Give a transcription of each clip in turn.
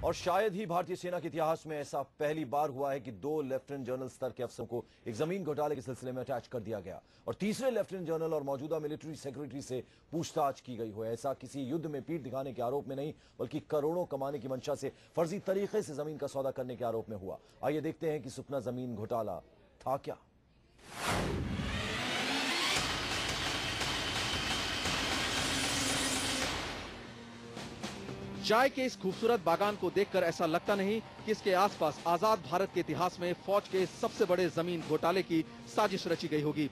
और शायद ही भारतीय सेना के इतिहास में ऐसा पहली बार हुआ है कि 2 लेफ्टिनेंट जनरल स्तर के अफसरों को एक जमीन घोटाले के सिलसिले में अटैच कर दिया गया और तीसरे लेफ्टिनेंट जनरल और मौजूदा मिलिट्री सेक्रेटरी से पूछताछ की गई हो। ऐसा किसी युद्ध में पीठ दिखाने के आरोप में नहीं, बल्कि करोड़ों कमाने की मंशा से फर्जी तरीके से जमीन का सौदा करने के आरोप में हुआ। आइए देखते हैं कि सुखना जमीन घोटाला था क्या। चाय के इस खूबसूरत बागान को देखकर ऐसा लगता नहीं कि इसके आसपास आजाद भारत के इतिहास में फौज के सबसे बड़े जमीन घोटाले की साजिश रची गई होगी।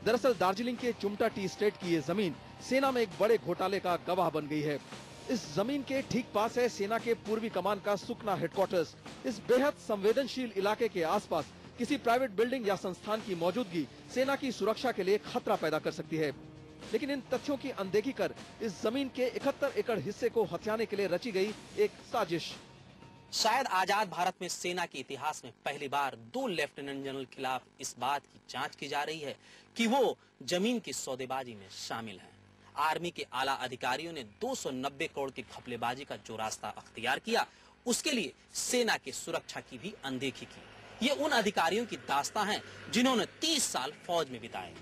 दरअसल दार्जिलिंग के चुमटा टी स्टेट की ये जमीन सेना में एक बड़े घोटाले का गवाह बन गई है। इस जमीन के ठीक पास है सेना के पूर्वी कमान का सुखना हेडक्वार्टर्स। इस बेहद संवेदनशील इलाके के आसपास किसी प्राइवेट बिल्डिंग या संस्थान की मौजूदगी सेना की सुरक्षा के लिए खतरा पैदा कर सकती है। लेकिन इन तथ्यों की अनदेखी कर इस जमीन के 71 एकड़ हिस्से को हथियाने के लिए रची गई एक साजिश। शायद आजाद भारत में सेना के इतिहास में पहली बार 2 लेफ्टिनेंट जनरल खिलाफ इस बात की जांच की जा रही है कि वो जमीन की सौदेबाजी में शामिल हैं। आर्मी के आला अधिकारियों ने 290 करोड़ की घपलेबाजी का जो रास्ता अख्तियार किया, उसके लिए सेना की सुरक्षा की भी अनदेखी की। ये उन अधिकारियों की दास्तां है जिन्होंने 30 साल फौज में बिताए।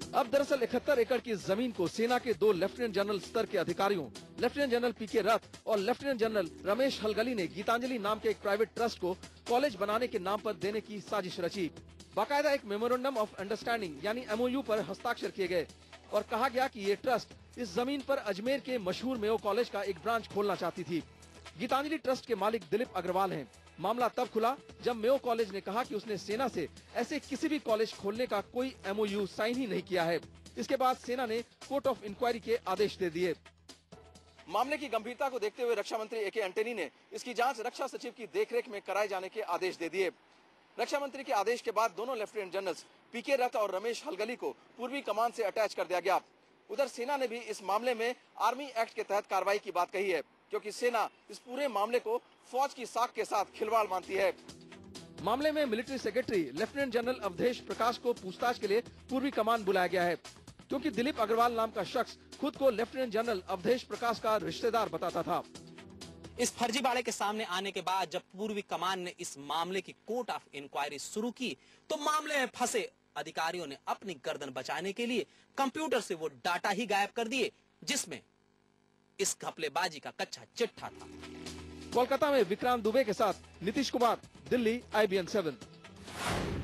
अब दरअसल 71 एकड़ की जमीन को सेना के 2 लेफ्टिनेंट जनरल स्तर के अधिकारियों, लेफ्टिनेंट जनरल पीके रथ और लेफ्टिनेंट जनरल रमेश हलगली ने गीतांजलि नाम के एक प्राइवेट ट्रस्ट को कॉलेज बनाने के नाम पर देने की साजिश रची। बाकायदा एक मेमोरेंडम ऑफ अंडरस्टैंडिंग यानी MOU पर हस्ताक्षर किए गए और कहा गया कि ये ट्रस्ट इस जमीन पर अजमेर के मशहूर मेयो कॉलेज का एक ब्रांच खोलना चाहती थी। गीतांजलि ट्रस्ट के मालिक दिलीप अग्रवाल हैं। मामला तब खुला जब मेयो कॉलेज ने कहा कि उसने सेना से ऐसे किसी भी कॉलेज खोलने का कोई MOU साइन ही नहीं किया है। इसके बाद सेना ने कोर्ट ऑफ इंक्वायरी के आदेश दे दिए। मामले की गंभीरता को देखते हुए रक्षा मंत्री AK एंटनी ने इसकी जांच रक्षा सचिव की देखरेख में कराए जाने के आदेश दे दिए। रक्षा मंत्री के आदेश के बाद दोनों लेफ्टिनेंट जनरल्स पीके रथ और रमेश हलगली को पूर्वी कमान से अटैच कर दिया गया। उधर सेना ने भी इस मामले में आर्मी एक्ट के तहत कार्रवाई की बात कही है, क्योंकि सेना इस पूरे मामले को फौज की साख के साथ खिलवाड़ मानती है। मामले में military secretary lieutenant general Awadhesh Prakash को पूछताछ के लिए पूर्वी कमान बुलाया गया है, क्योंकि दिलीप अग्रवाल नाम का शख्स खुद को लेफ्टिनेंट जनरल अवधेश प्रकाश का रिश्तेदार बताता था। इस फर्जीवाड़े के सामने आने के बाद जब पूर्वी कमान ने इस मामले की कोर्ट ऑफ इंक्वायरी शुरू की, तो मामले में फंसे अधिकारियों ने अपनी गर्दन बचाने के लिए कंप्यूटर से वो डाटा ही गायब कर दिए जिसमें इस घपलेबाजी का कच्चा चिट्ठा था। कोलकाता में विक्रांत दुबे के साथ नीतीश कुमार, दिल्ली, IBN 7।